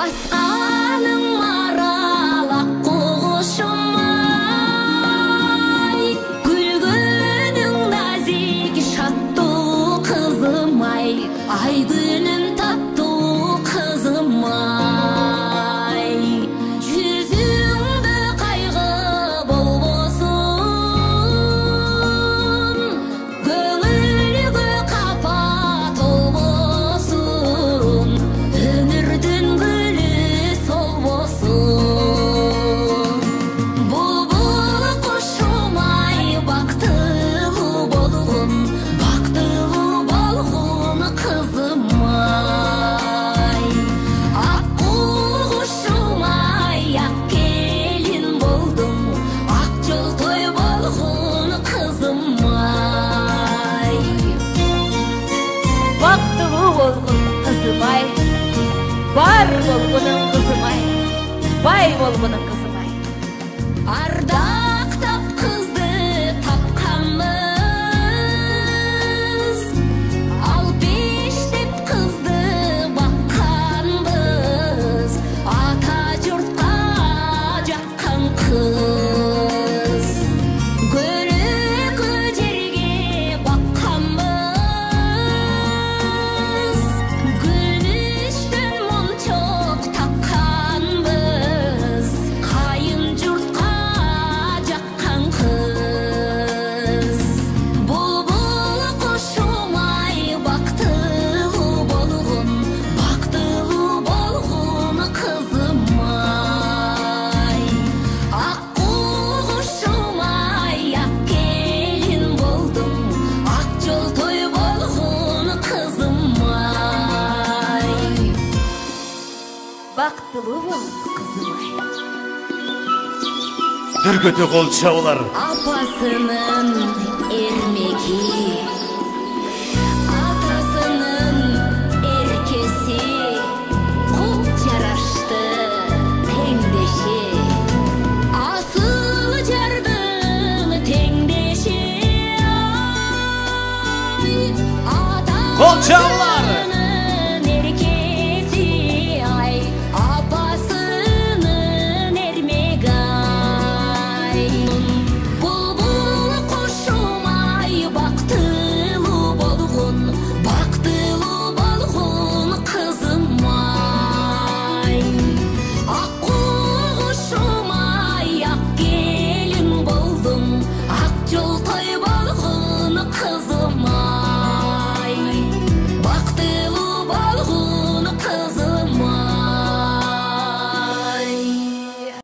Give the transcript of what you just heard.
басқаның маралақ құшымай, күлгінің нәзік шатту қызымай, ай күнің тату қызымай. Жүзіңді қайғы болбосын, көңілгі қапа тол болсын, өмірдің гүлі сол болсын. Бұлбұл құшымай, бақтылы болғын қызымай. Аққу құшымай, ақ келін болдым, ақ жол той болғын қызымай. Бақтылы болғын қызымай, бар болғының қызымай, бай болғының қызымай. Ардақтап қызды тапқанбыз, алпештеп қызды баққанбыз, ата жұртқа жаққан қыз. Көрігі жерге баққанбыз, гүліштен моншақ таққанбыз, қайын жұртқа жаққан қыз. Бұлбұл құшымай, бақтылы болғын қызымай. Аққу құшымай, ақ келін болдым, ақ жол той болғын қызымай. Бақтылы болғын қызымай. Дүркөте қол чабылар. Апасының ермегі